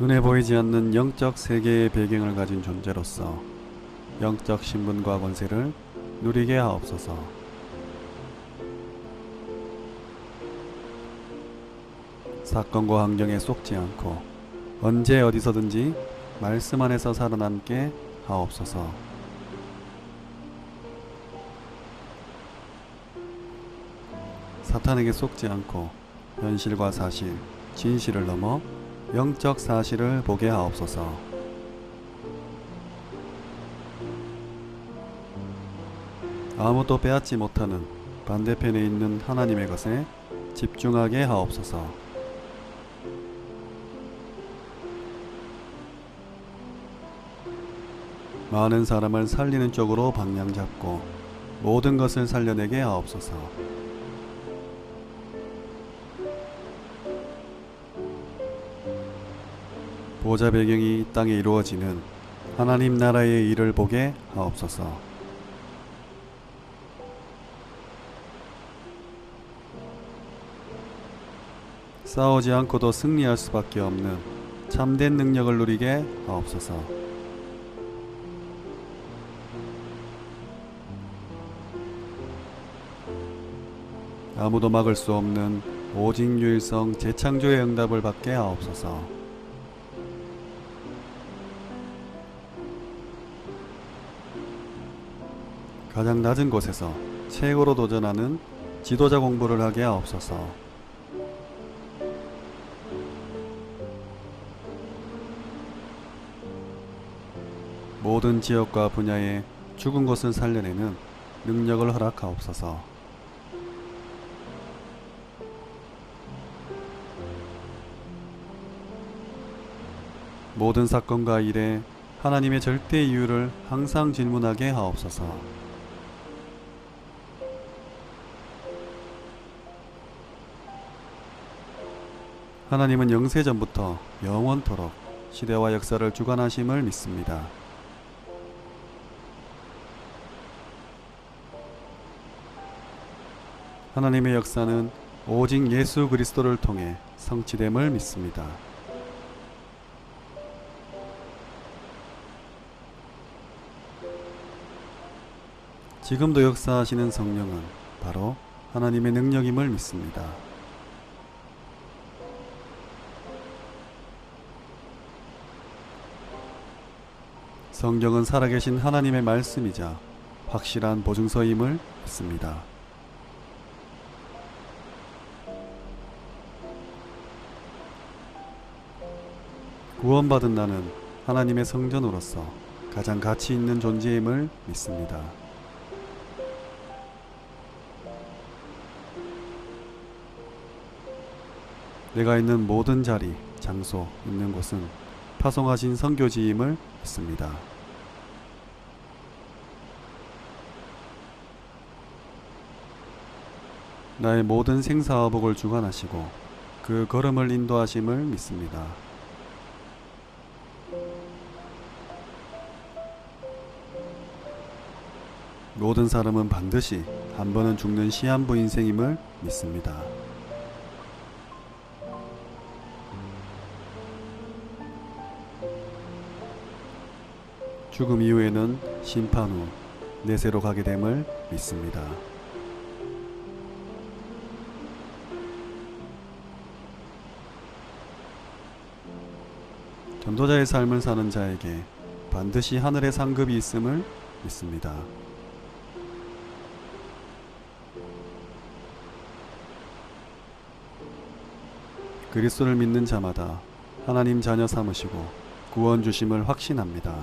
눈에 보이지 않는 영적 세계의 배경을 가진 존재로서 영적 신분과 권세를 누리게 하옵소서. 사건과 환경에 속지 않고 언제 어디서든지 말씀 안에서 살아남게 하옵소서. 사탄에게 속지 않고 현실과 사실, 진실을 넘어 영적 사실을 보게 하옵소서. 아무도 빼앗지 못하는 반대편에 있는 하나님의 것에 집중하게 하옵소서. 많은 사람을 살리는 쪽으로 방향 잡고 모든 것을 살려내게 하옵소서. 보좌 배경이 이 땅에 이루어지는 하나님 나라의 일을 보게 하옵소서. 싸우지 않고도 승리할 수밖에 없는 참된 능력을 누리게 하옵소서. 아무도 막을 수 없는 오직 유일성 재창조의 응답을 받게 하옵소서. 가장 낮은 곳에서 최고로 도전하는 지도자 공부를 하게 하옵소서. 모든 지역과 분야에 죽은 것을 살려내는 능력을 허락하옵소서. 모든 사건과 일에 하나님의 절대 이유를 항상 질문하게 하옵소서. 하나님은 영세전부터 영원토록 시대와 역사를 주관하심을 믿습니다. 하나님의 역사는 오직 예수 그리스도를 통해 성취됨을 믿습니다. 지금도 역사하시는 성령은 바로 하나님의 능력임을 믿습니다. 성경은 살아계신 하나님의 말씀이자 확실한 보증서임을 믿습니다. 구원받은 나는 하나님의 성전으로서 가장 가치 있는 존재임을 믿습니다. 내가 있는 모든 자리, 장소, 있는 곳은 파송하신 선교지임을 믿습니다. 나의 모든 생사화복을 주관하시고 그 걸음을 인도하심을 믿습니다. 모든 사람은 반드시 한 번은 죽는 시한부 인생임을 믿습니다. 죽음 이후에는 심판 후 내세로 가게 됨을 믿습니다. 전도자의 삶을 사는 자에게 반드시 하늘의 상급이 있음을 믿습니다. 그리스도를 믿는 자마다 하나님 자녀 삼으시고 구원 주심을 확신합니다.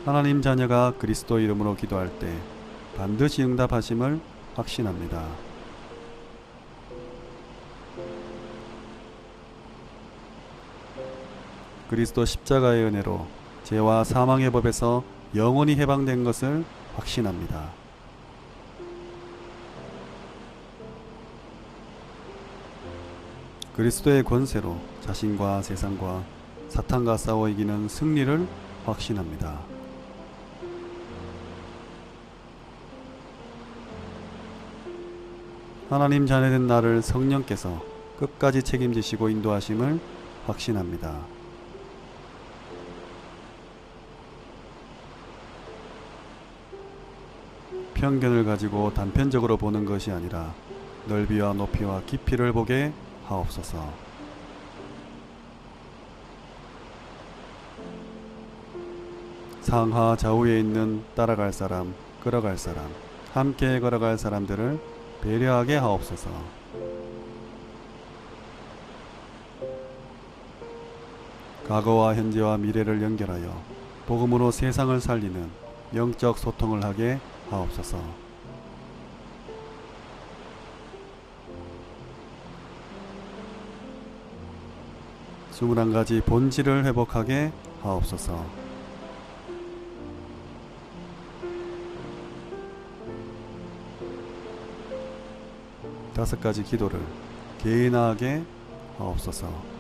하나님 자녀가 그리스도 이름으로 기도할 때 반드시 응답하심을 확신합니다. 그리스도 십자가의 은혜로 죄와 사망의 법에서 영원히 해방된 것을 확신합니다. 그리스도의 권세로 자신과 세상과 사탄과 싸워 이기는 승리를 확신합니다. 하나님 자녀된 나를 성령께서 끝까지 책임지시고 인도하심을 확신합니다. 편견을 가지고 단편적으로 보는 것이 아니라 넓이와 높이와 깊이를 보게 하옵소서. 상하 좌우에 있는 따라갈 사람, 끌어갈 사람, 함께 걸어갈 사람들을 배려하게 하옵소서. 과거와 현재와 미래를 연결하여 복음으로 세상을 살리는 영적 소통을 하게 하옵소서. 스물한 가지 본질을 회복하게 하옵소서. 다섯 가지 기도를 개인화하게 하옵소서.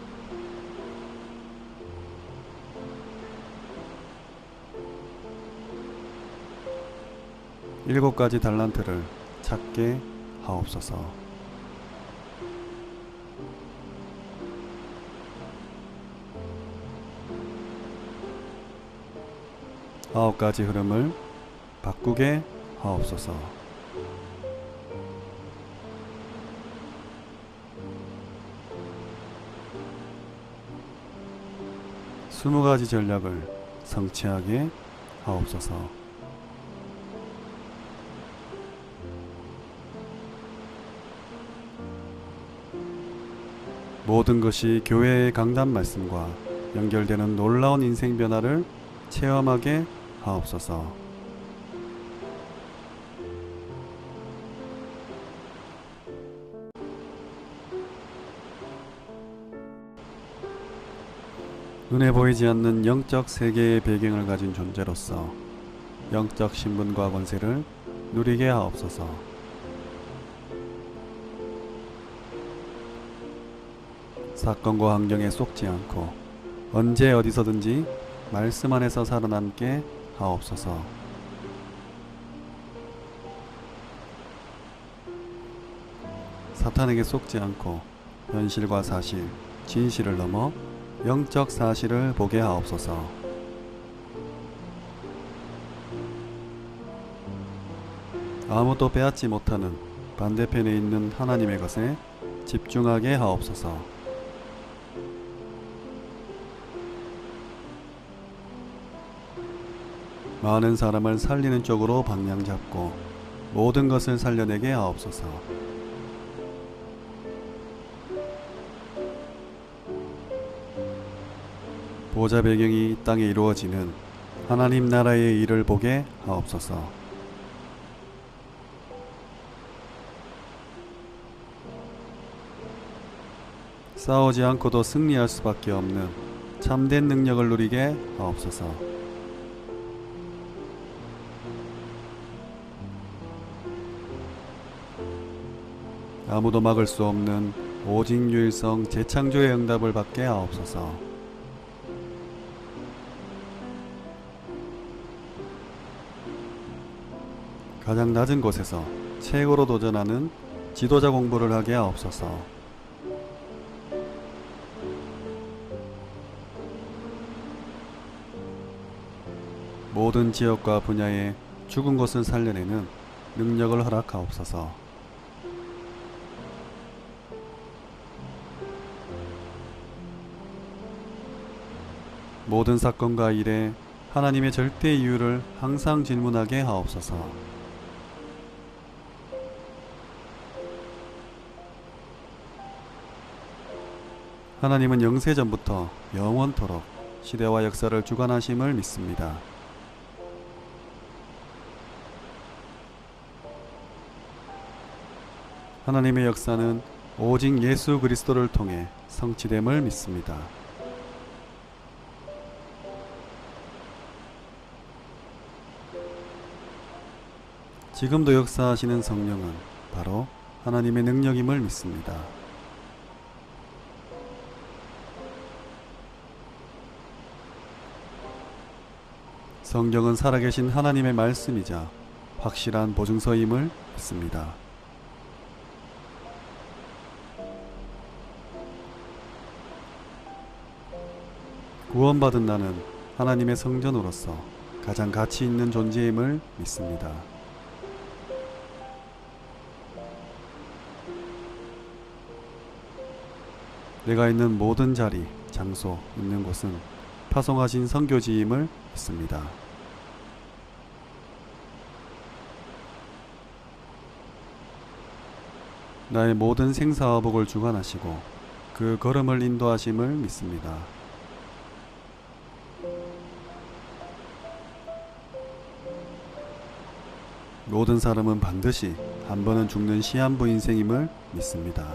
일곱 가지 달란트를 찾게 하옵소서. 아홉 가지 흐름을 바꾸게 하옵소서. 스무 가지 전략을 성취하게 하옵소서. 모든 것이 교회의 강단 말씀과 연결되는 놀라운 인생 변화를 체험하게 하옵소서. 눈에 보이지 않는 영적 세계의 배경을 가진 존재로서 영적 신분과 권세를 누리게 하옵소서. 사건과 환경에 속지 않고 언제 어디서든지 말씀 안에서 살아남게 하옵소서. 사탄에게 속지 않고 현실과 사실, 진실을 넘어 영적 사실을 보게 하옵소서. 아무도 빼앗지 못하는 반대편에 있는 하나님의 것에 집중하게 하옵소서. 많은 사람을 살리는 쪽으로 방향 잡고 모든 것을 살려내게 하옵소서. 보좌 배경이 이 땅에 이루어지는 하나님 나라의 일을 보게 하옵소서. 싸우지 않고도 승리할 수밖에 없는 참된 능력을 누리게 하옵소서. 아무도 막을 수 없는 오직 유일성 재창조의 응답을 받게 하옵소서. 가장 낮은 곳에서 최고로 도전하는 지도자 공부를 하게 하옵소서. 모든 지역과 분야에 죽은 것을 살려내는 능력을 허락하옵소서. 모든 사건과 일에 하나님의 절대 이유를 항상 질문하게 하옵소서. 하나님은 영세전부터 영원토록 시대와 역사를 주관하심을 믿습니다. 하나님의 역사는 오직 예수 그리스도를 통해 성취됨을 믿습니다. 지금도 역사하시는 성령은 바로 하나님의 능력임을 믿습니다. 성경은 살아계신 하나님의 말씀이자 확실한 보증서임을 믿습니다. 구원받은 나는 하나님의 성전으로서 가장 가치 있는 존재임을 믿습니다. 내가 있는 모든 자리, 장소, 있는 곳은 파송하신 선교지임을 믿습니다. 나의 모든 생사화복을 주관하시고 그 걸음을 인도하심을 믿습니다. 모든 사람은 반드시 한 번은 죽는 시한부 인생임을 믿습니다.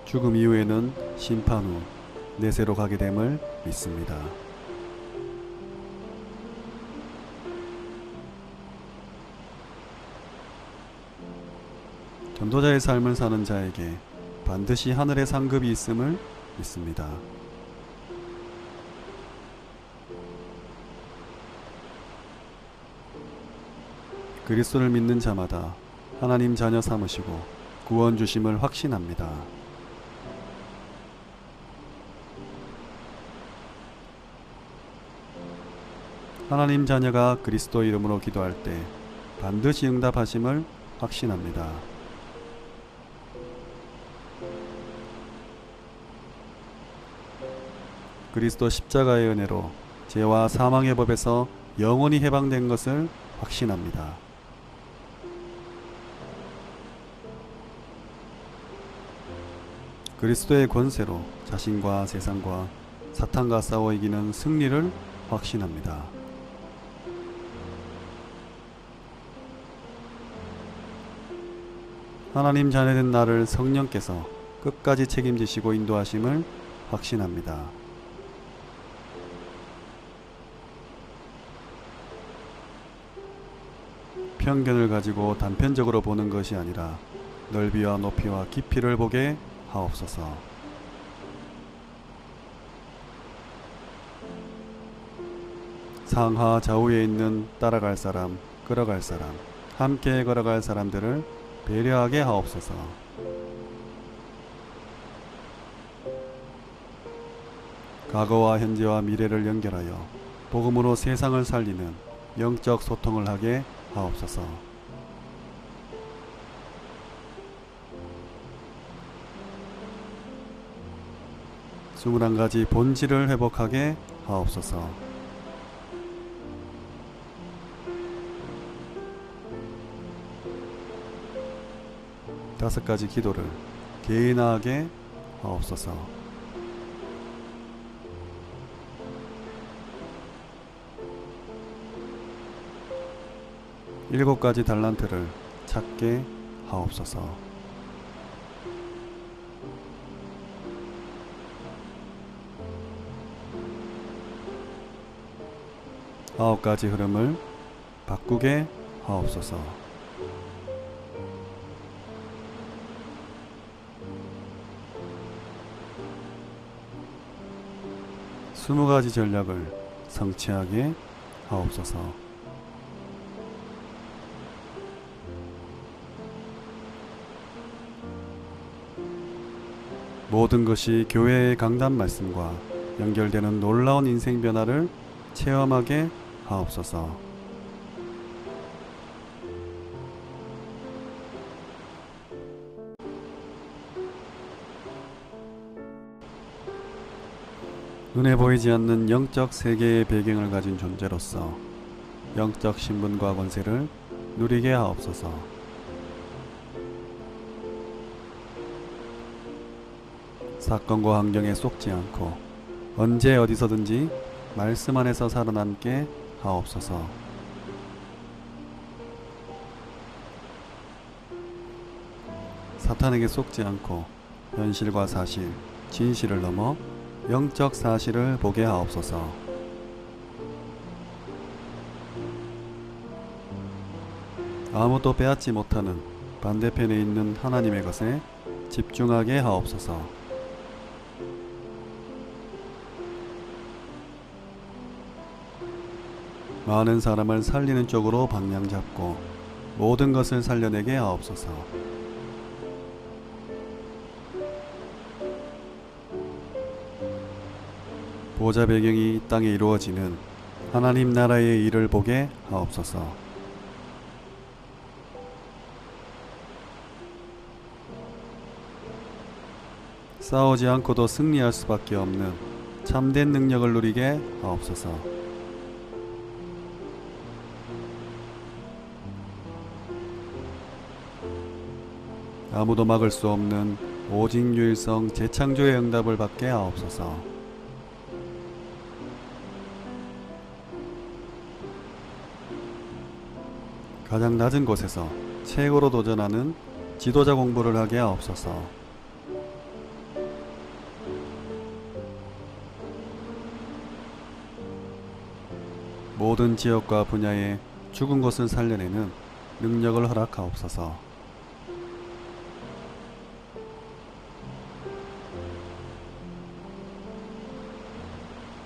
죽음 이후에는 심판 후 내세로 가게 됨을 믿습니다. 전도자의 삶을 사는 자에게 반드시 하늘의 상급이 있음을 믿습니다. 그리스도를 믿는 자마다 하나님 자녀 삼으시고 구원 주심을 확신합니다. 하나님 자녀가 그리스도 이름으로 기도할 때 반드시 응답하심을 확신합니다. 그리스도 십자가의 은혜로 죄와 사망의 법에서 영원히 해방된 것을 확신합니다. 그리스도의 권세로 자신과 세상과 사탄과 싸워 이기는 승리를 확신합니다. 하나님 자녀된 나를 성령께서 끝까지 책임지시고 인도하심을 확신합니다. 편견을 가지고 단편적으로 보는 것이 아니라 넓이와 높이와 깊이를 보게 하옵소서. 상하 좌우에 있는 따라갈 사람, 끌어갈 사람, 함께 걸어갈 사람들을 배려하게 하옵소서. 과거와 현재와 미래를 연결하여 복음으로 세상을 살리는 영적 소통을 하게 하옵소서. 스물한 가지 본질을 회복하게 하옵소서. 다섯 가지 기도를 개인화하게 하옵소서. 일곱 가지 달란트를 찾게 하옵소서. 아홉 가지 흐름을 바꾸게 하옵소서. 스무 가지 전략을 성취하게 하옵소서. 모든 것이 교회의 강단 말씀과 연결되는 놀라운 인생 변화를 체험하게 하옵소서. 눈에 보이지 않는 영적 세계의 배경을 가진 존재로서 영적 신분과 권세를 누리게 하옵소서. 사건과 환경에 속지 않고 언제 어디서든지 말씀 안에서 살아남게 하옵소서. 사탄에게 속지 않고 현실과 사실, 진실을 넘어 영적 사실을 보게 하옵소서. 아무도 빼앗지 못하는 반대편에 있는 하나님의 것에 집중하게 하옵소서. 많은 사람을 살리는 쪽으로 방향 잡고 모든 것을 살려내게 하옵소서. 보좌 배경이 이 땅에 이루어지는 하나님 나라의 일을 보게 하옵소서. 싸우지 않고도 승리할 수밖에 없는 참된 능력을 누리게 하옵소서. 아무도 막을 수 없는 오직 유일성 재창조의 응답을 받게 하옵소서. 가장 낮은 곳에서 최고로 도전하는 지도자 공부를 하게 하옵소서. 모든 지역과 분야에 죽은 것을 살려내는 능력을 허락하옵소서.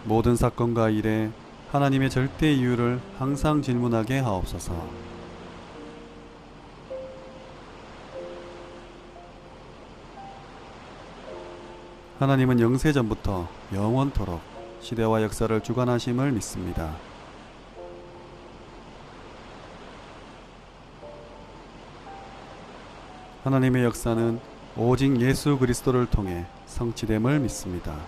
모든 사건과 일에 하나님의 절대 이유를 항상 질문하게 하옵소서. 하나님은 영세전부터 영원토록 시대와 역사를 주관하심을 믿습니다. 하나님의 역사는 오직 예수 그리스도를 통해 성취됨을 믿습니다.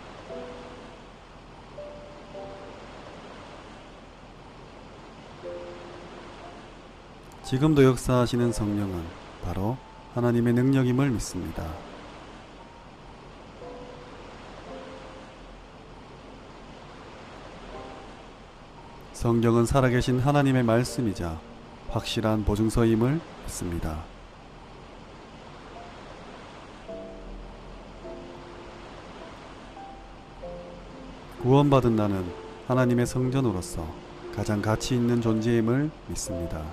지금도 역사하시는 성령은 바로 하나님의 능력임을 믿습니다. 성경은 살아계신 하나님의 말씀이자 확실한 보증서임을 믿습니다. 구원받은 나는 하나님의 성전으로서 가장 가치 있는 존재임을 믿습니다.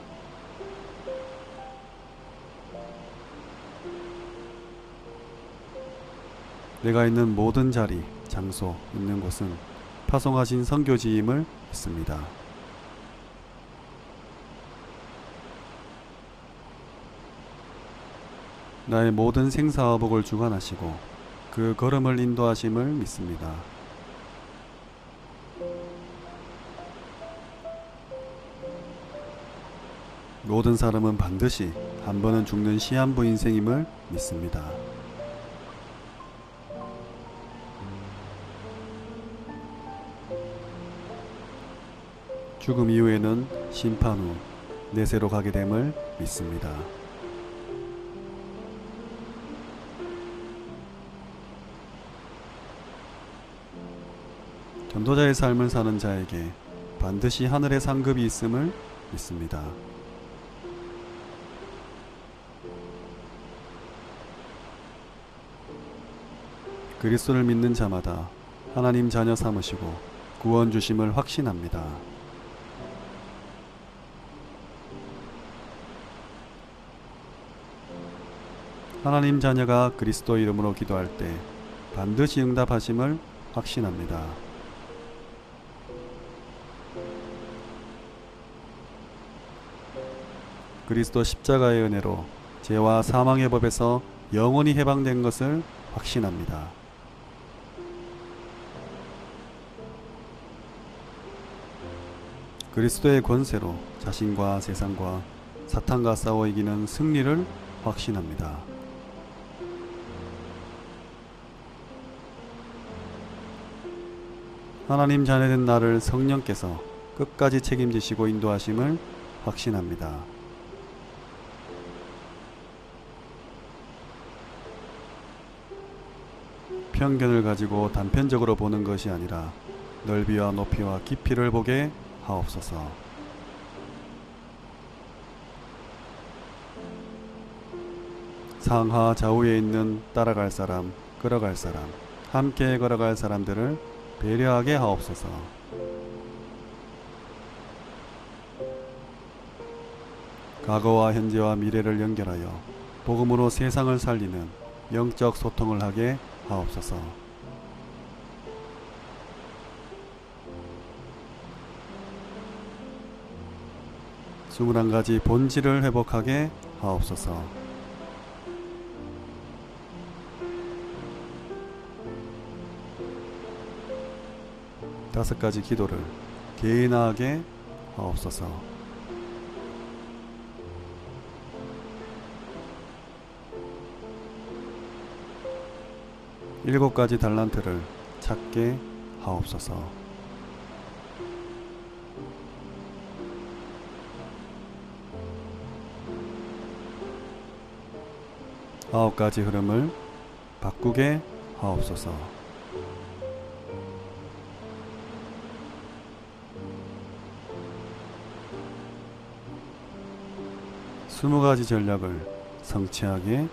내가 있는 모든 자리, 장소, 있는 곳은 파송하신 선교지임을 믿습니다. 나의 모든 생사화복을 주관하시고 그 걸음을 인도하심을 믿습니다. 모든 사람은 반드시 한 번은 죽는 시한부 인생임을 믿습니다. 죽음 이후에는 심판 후 내세로 가게 됨을 믿습니다. 전도자의 삶을 사는 자에게 반드시 하늘의 상급이 있음을 믿습니다. 그리스도를 믿는 자마다 하나님 자녀 삼으시고 구원 주심을 확신합니다. 하나님 자녀가 그리스도 이름으로 기도할 때 반드시 응답하심을 확신합니다. 그리스도 십자가의 은혜로 죄와 사망의 법에서 영원히 해방된 것을 확신합니다. 그리스도의 권세로 자신과 세상과 사탄과 싸워 이기는 승리를 확신합니다. 하나님 자녀된 나를 성령께서 끝까지 책임지시고 인도하심을 확신합니다. 편견을 가지고 단편적으로 보는 것이 아니라 넓이와 높이와 깊이를 보게 하옵소서. 상하 좌우에 있는 따라갈 사람, 걸어갈 사람, 함께 걸어갈 사람들을 배려하게 하옵소서. 과거와 현재와 미래를 연결하여 복음으로 세상을 살리는 영적 소통을 하게 하옵소서. 스물한 가지 본질을 회복하게 하옵소서. 5가지 기도를 개인하게 하옵소서. 7가지 달란트를 찾게 하옵소서. 9가지 흐름을 바꾸게 하옵소서. 20가지 전략을 성취하게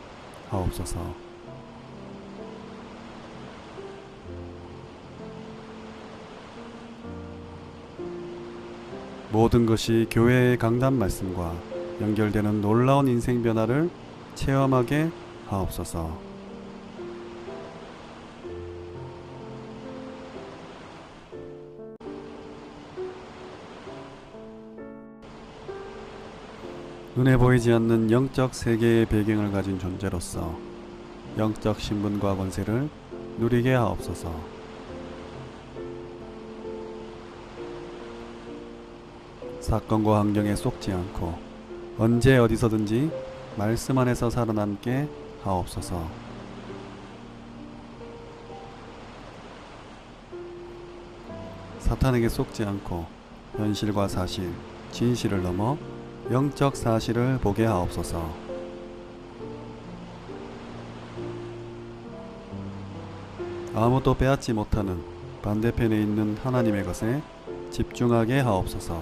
하옵소서. 모든 것이 교회의 강단 말씀과 연결되는 놀라운 인생 변화를 체험하게 하옵소서. 눈에 보이지 않는 영적 세계의 배경을 가진 존재로서 영적 신분과 권세를 누리게 하옵소서. 사건과 환경에 속지 않고 언제 어디서든지 말씀 안에서 살아남게 하옵소서. 사탄에게 속지 않고 현실과 사실, 진실을 넘어 영적 사실을 보게 하옵소서. 아무도 빼앗지 못하는 반대편에 있는 하나님의 것에 집중하게 하옵소서.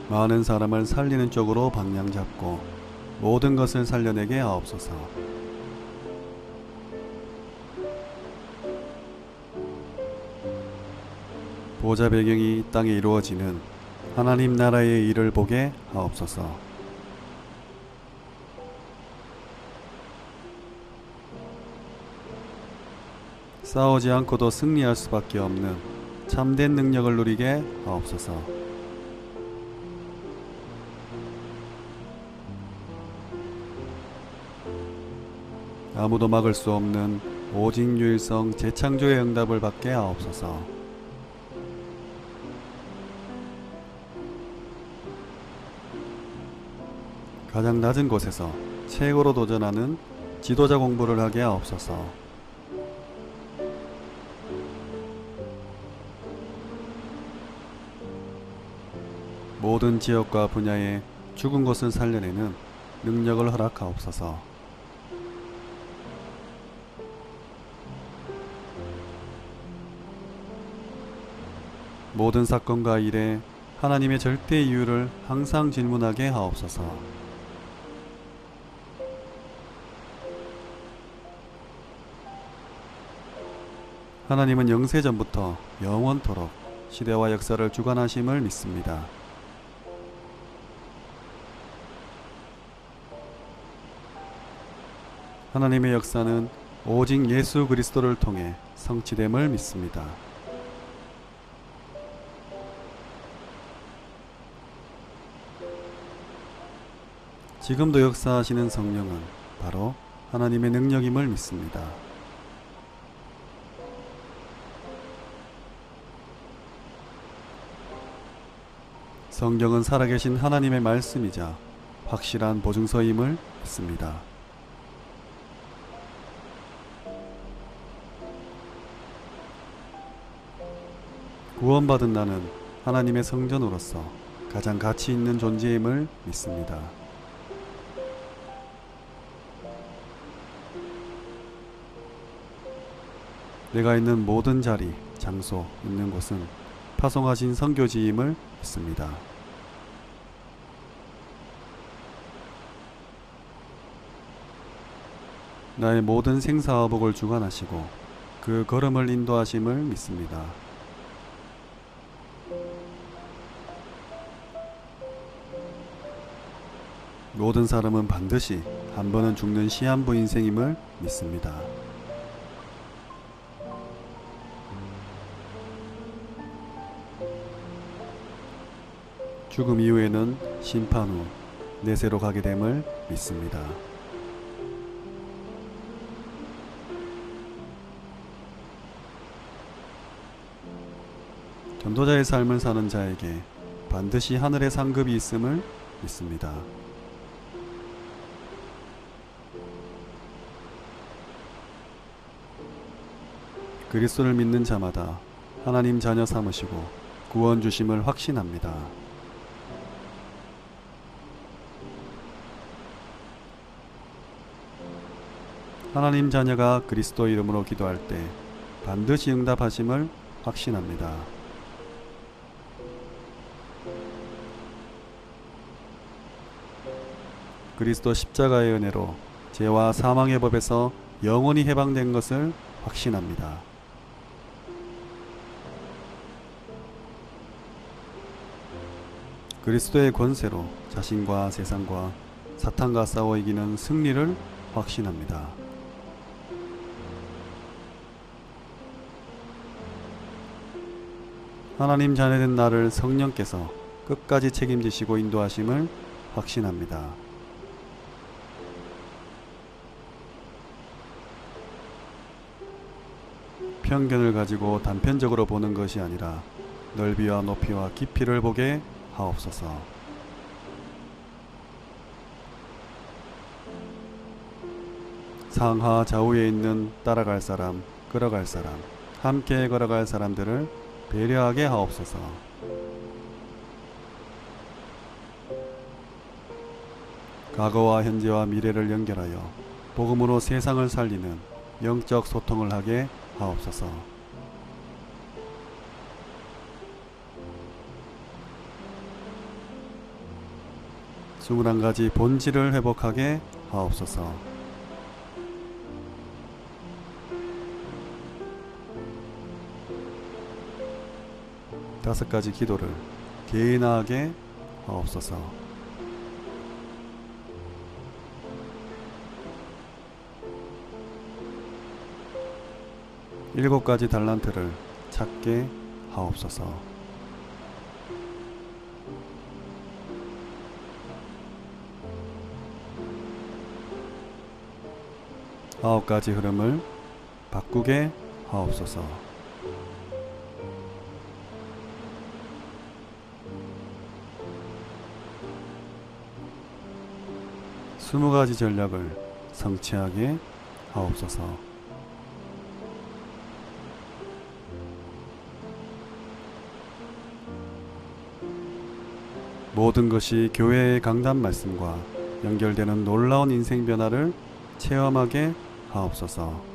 많은 사람을 살리는 쪽으로 방향 잡고 모든 것을 살려내게 하옵소서. 보좌 배경이 이 땅에 이루어지는 하나님 나라의 일을 보게 하옵소서. 싸우지 않고도 승리할 수밖에 없는 참된 능력을 누리게 하옵소서. 아무도 막을 수 없는 오직 유일성 재창조의 응답을 받게 하옵소서. 가장 낮은 곳에서 최고로 도전하는 지도자 공부를 하게 하옵소서. 모든 지역과 분야에 죽은 것을 살려내는 능력을 허락하옵소서. 모든 사건과 일에 하나님의 절대 이유를 항상 질문하게 하옵소서. 하나님은 영세전부터 영원토록 시대와 역사를 주관하심을 믿습니다. 하나님의 역사는 오직 예수 그리스도를 통해 성취됨을 믿습니다. 지금도 역사하시는 성령은 바로 하나님의 능력임을 믿습니다. 성경은 살아계신 하나님의 말씀이자 확실한 보증서임을 믿습니다. 구원받은 나는 하나님의 성전으로서 가장 가치 있는 존재임을 믿습니다. 내가 있는 모든 자리, 장소, 있는 곳은 파송하신 선교지임을 믿습니다. 나의 모든 생사화복을 주관하시고 그 걸음을 인도하심을 믿습니다. 모든 사람은 반드시 한 번은 죽는 시한부 인생임을 믿습니다. 죽음 이후에는 심판 후 내세로 가게 됨을 믿습니다. 전도자의 삶을 사는 자에게 반드시 하늘의 상급이 있음을 믿습니다. 그리스도를 믿는 자마다 하나님 자녀 삼으시고 구원 주심을 확신합니다. 하나님 자녀가 그리스도 이름으로 기도할 때 반드시 응답하심을 확신합니다. 그리스도 십자가의 은혜로 죄와 사망의 법에서 영원히 해방된 것을 확신합니다. 그리스도의 권세로 자신과 세상과 사탄과 싸워 이기는 승리를 확신합니다. 하나님 자녀된 나를 성령께서 끝까지 책임지시고 인도하심을 확신합니다. 편견을 가지고 단편적으로 보는 것이 아니라 넓이와 높이와 깊이를 보게 하옵소서. 상하 좌우에 있는 따라갈 사람, 걸어갈 사람, 함께 걸어갈 사람들을 배려하게 하옵소서. 과거와 현재와 미래를 연결하여 복음으로 세상을 살리는 영적 소통을 하게 하옵소서. 스물한 가지 본질을 회복하게 하옵소서. 다섯 가지 기도를 개인하게 하옵소서. 일곱 가지 달란트를 찾게 하옵소서. 아홉 가지 흐름을 바꾸게 하옵소서. 스무 가지 전략을 성취하게 하옵소서. 모든 것이 교회의 강단 말씀과 연결되는 놀라운 인생 변화를 체험하게 하옵소서.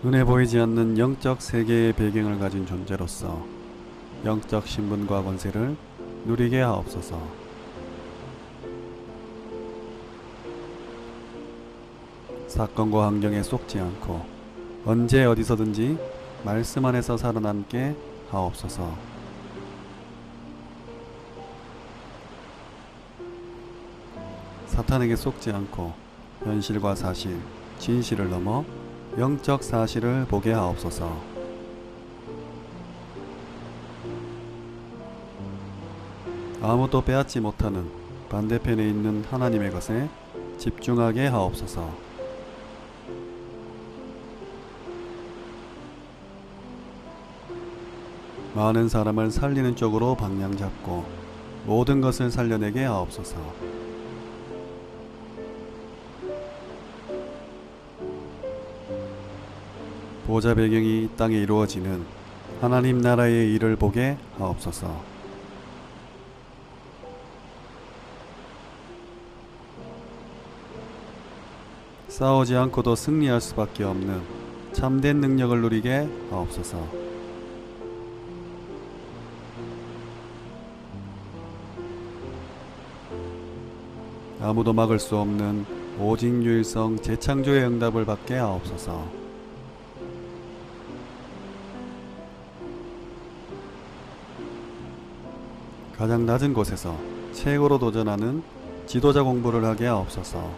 눈에 보이지 않는 영적 세계의 배경을 가진 존재로서 영적 신분과 권세를 누리게 하옵소서. 사건과 환경에 속지 않고 언제 어디서든지 말씀 안에서 살아남게 하옵소서. 사탄에게 속지 않고 현실과 사실, 진실을 넘어 영적 사실을 보게 하옵소서. 아무도 빼앗지 못하는 반대편에 있는 하나님의 것에 집중하게 하옵소서. 많은 사람을 살리는 쪽으로 방향 잡고 모든 것을 살려내게 하옵소서. 보좌 배경이 이 땅에 이루어지는 하나님 나라의 일을 보게 하옵소서. 싸우지 않고도 승리할 수밖에 없는 참된 능력을 누리게 하옵소서. 아무도 막을 수 없는 오직 유일성 재창조의 응답을 받게 하옵소서. 가장 낮은 곳에서 최고로 도전하는 지도자 공부를 하게 하옵소서.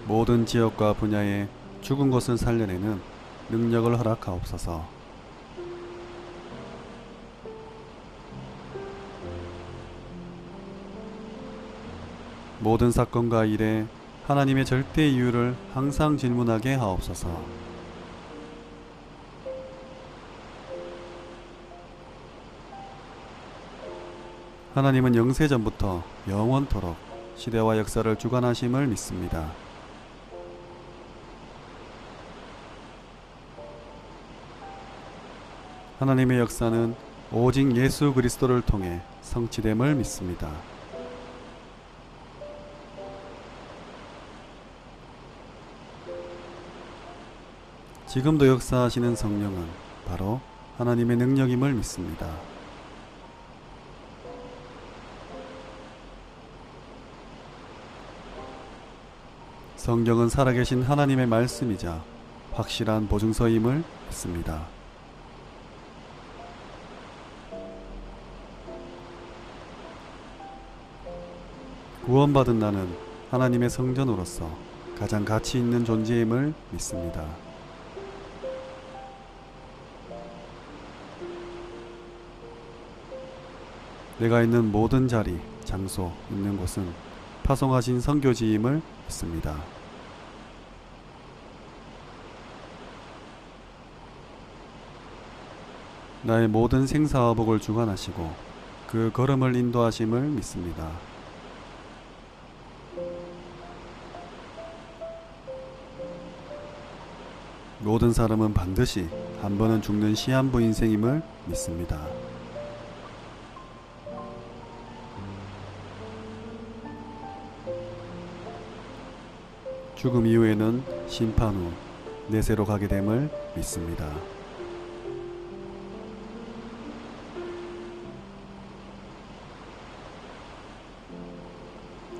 모든 지역과 분야에 죽은 것을 살려내는 능력을 허락하옵소서. 모든 사건과 일에 하나님의 절대 이유를 항상 질문하게 하옵소서. 하나님은 영세전부터 영원토록 시대와 역사를 주관하심을 믿습니다. 하나님의 역사는 오직 예수 그리스도를 통해 성취됨을 믿습니다. 지금도 역사하시는 성령은 바로 하나님의 능력임을 믿습니다. 성경은 살아계신 하나님의 말씀이자 확실한 보증서임을 믿습니다. 구원받은 나는 하나님의 성전으로서 가장 가치 있는 존재임을 믿습니다. 내가 있는 모든 자리, 장소, 있는 곳은 파송하신 선교지임을 믿습니다. 나의 모든 생사화복을 주관하시고 그 걸음을 인도하심을 믿습니다. 모든 사람은 반드시 한 번은 죽는 시한부 인생임을 믿습니다. 죽음 이후에는 심판 후 내세로 가게 됨을 믿습니다.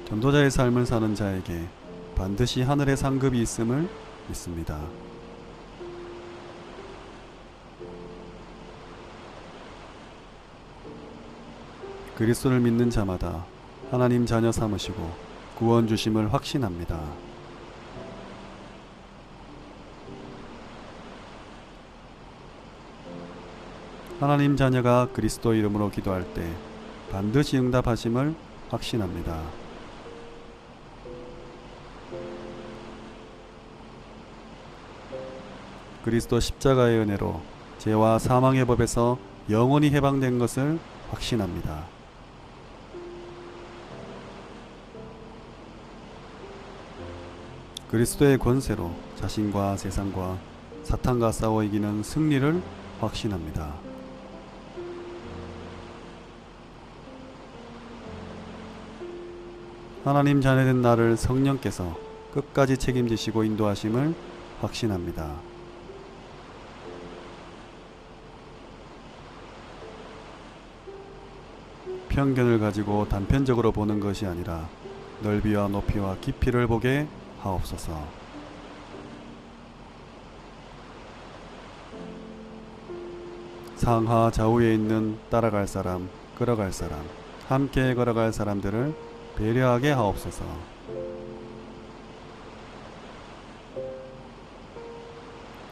전도자의 삶을 사는 자에게 반드시 하늘의 상급이 있음을 믿습니다. 그리스도를 믿는 자마다 하나님 자녀 삼으시고 구원 주심을 확신합니다. 하나님 자녀가 그리스도 이름으로 기도할 때 반드시 응답하심을 확신합니다. 그리스도 십자가의 은혜로 죄와 사망의 법에서 영원히 해방된 것을 확신합니다. 그리스도의 권세로 자신과 세상과 사탄과 싸워 이기는 승리를 확신합니다. 하나님 자녀된 나를 성령께서 끝까지 책임지시고 인도하심을 확신합니다. 편견을 가지고 단편적으로 보는 것이 아니라 넓이와 높이와 깊이를 보게 하옵소서. 상하 좌우에 있는 따라갈 사람, 걸어갈 사람, 함께 걸어갈 사람들을 배려하게 하옵소서.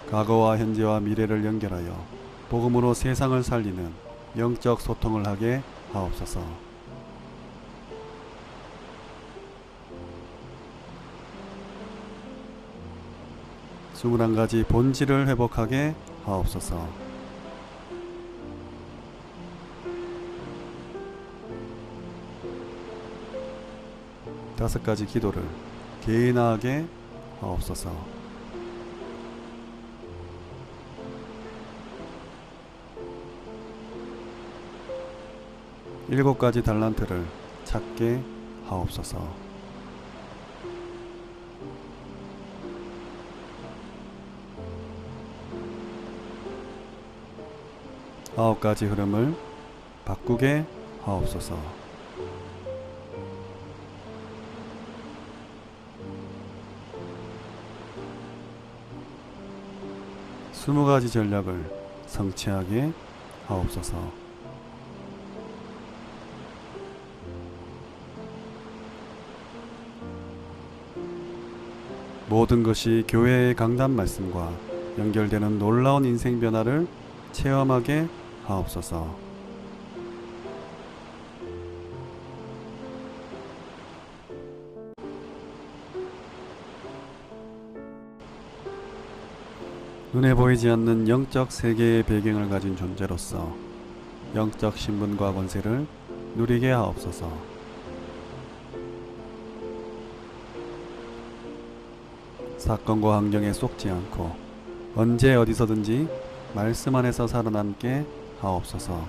과거와 현재와 미래를 연결하여 복음으로 세상을 살리는 영적 소통을 하게 하옵소서. 스물한 가지 본질을 회복하게 하옵소서. 다섯 가지 기도를 개인하게 하옵소서. 일곱 가지 달란트를 찾게 하옵소서. 아홉 가지 흐름을 바꾸게 하옵소서. 스무 가지 전략을 성취하게 하옵소서. 모든 것이 교회의 강단 말씀과 연결되는 놀라운 인생 변화를 체험하게 하옵소서. 눈에 보이지 않는 영적 세계의 배경을 가진 존재로서 영적 신분과 권세를 누리게 하옵소서. 사건과 환경에 속지 않고 언제 어디서든지 말씀 안에서 살아남게 하옵소서.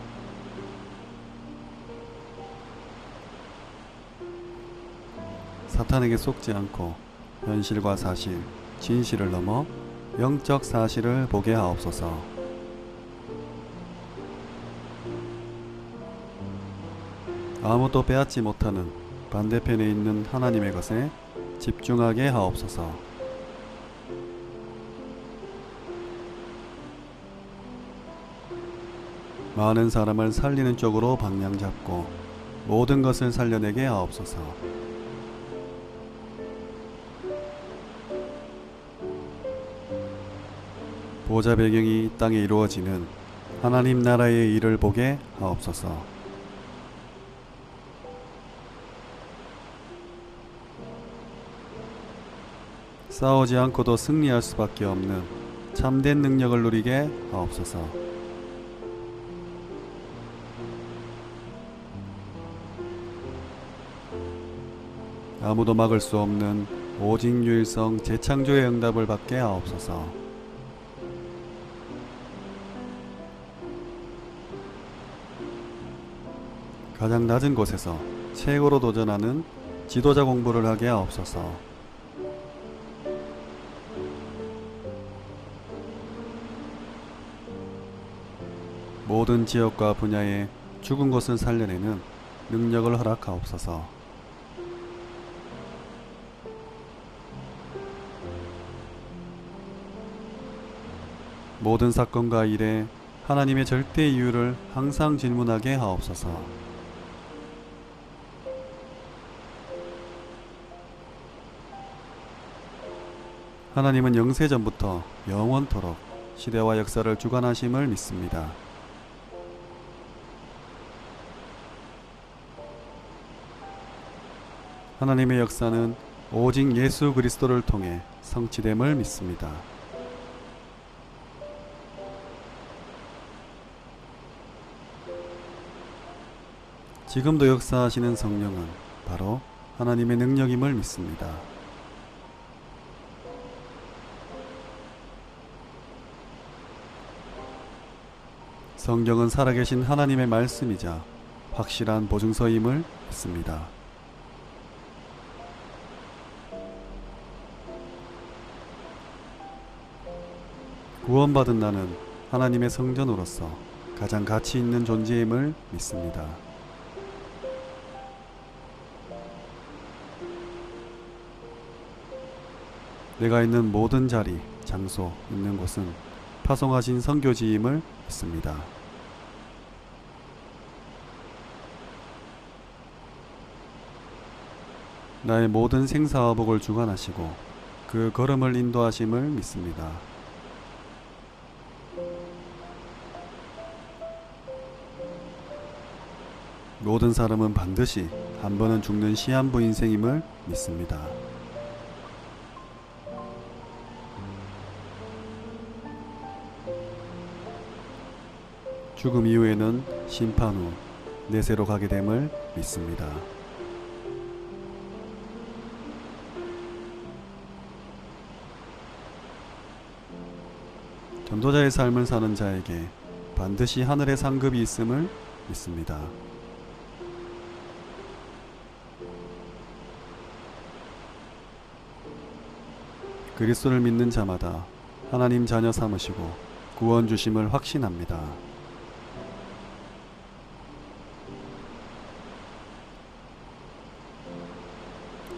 사탄에게 속지 않고 현실과 사실, 진실을 넘어 영적 사실을 보게 하옵소서. 아무도 빼앗지 못하는 반대편에 있는 하나님의 것에 집중하게 하옵소서. 많은 사람을 살리는 쪽으로 방향 잡고 모든 것을 살려내게 하옵소서. 보좌 배경이 이 땅에 이루어지는 하나님 나라의 일을 보게 하옵소서. 싸우지 않고도 승리할 수밖에 없는 참된 능력을 누리게 하옵소서. 아무도 막을 수 없는 오직 유일성 재창조의 응답을 받게 하옵소서. 가장 낮은 곳에서 최고로 도전하는 지도자 공부를 하게 하옵소서. 모든 지역과 분야에 죽은 것을 살려내는 능력을 허락하옵소서. 모든 사건과 일에 하나님의 절대 이유를 항상 질문하게 하옵소서. 하나님은 영세전부터 영원토록 시대와 역사를 주관하심을 믿습니다. 하나님의 역사는 오직 예수 그리스도를 통해 성취됨을 믿습니다. 지금도 역사하시는 성령은 바로 하나님의 능력임을 믿습니다. 성경은 살아계신 하나님의 말씀이자 확실한 보증서임을 믿습니다. 구원받은 나는 하나님의 성전으로서 가장 가치 있는 존재임을 믿습니다. 내가 있는 모든 자리, 장소, 있는 곳은 파송하신 선교지임을 믿습니다. 나의 모든 생사화복을 주관하시고 그 걸음을 인도하심을 믿습니다. 모든 사람은 반드시 한 번은 죽는 시한부 인생임을 믿습니다. 죽음 이후에는 심판 후 내세로 가게 됨을 믿습니다. 전도자의 삶을 사는 자에게 반드시 하늘의 상급이 있음을 믿습니다. 그리스도를 믿는 자마다 하나님 자녀 삼으시고 구원 주심을 확신합니다.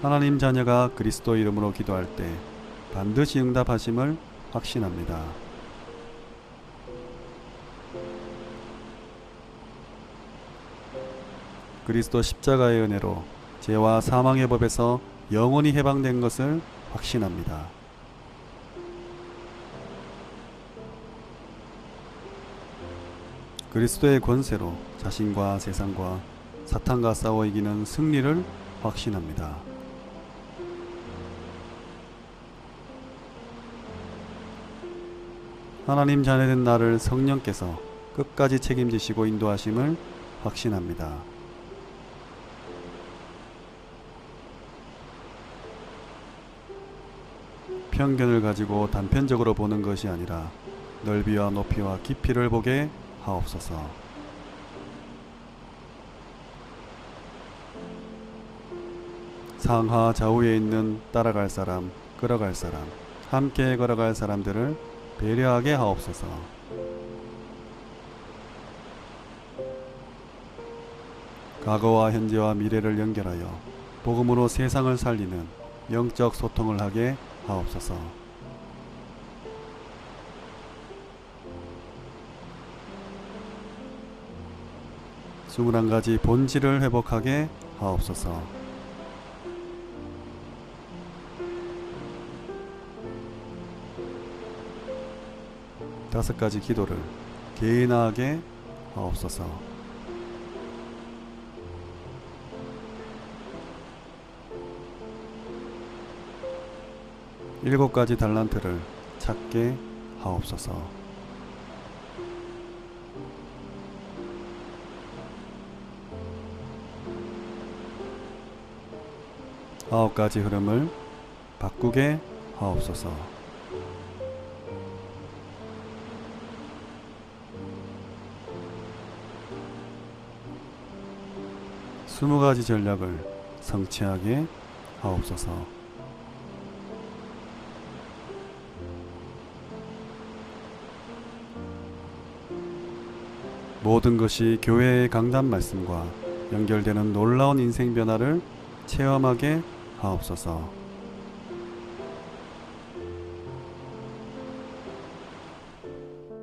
하나님 자녀가 그리스도 이름으로 기도할 때 반드시 응답하심을 확신합니다. 그리스도 십자가의 은혜로 죄와 사망의 법에서 영원히 해방된 것을 확신합니다. 그리스도의 권세로 자신과 세상과 사탄과 싸워 이기는 승리를 확신합니다. 하나님 자녀된 나를 성령께서 끝까지 책임지시고 인도하심을 확신합니다. 편견을 가지고 단편적으로 보는 것이 아니라 넓이와 높이와 깊이를 보게 하옵소서. 상하 좌우에 있는 따라갈 사람, 끌어갈 사람, 함께 걸어갈 사람들을 배려하게 하옵소서. 과거와 현재와 미래를 연결하여 복음으로 세상을 살리는 영적 소통을 하게 하옵소서. 스물한 가지 본질을 회복하게 하옵소서. 다섯 가지 기도를 개인하게 하옵소서. 일곱 가지 달란트를 찾게 하옵소서. 아홉 가지 흐름을 바꾸게 하옵소서. 스무 가지 전략을 성취하게 하옵소서. 모든 것이 교회의 강단 말씀과 연결되는 놀라운 인생 변화를 체험하게 하옵소서.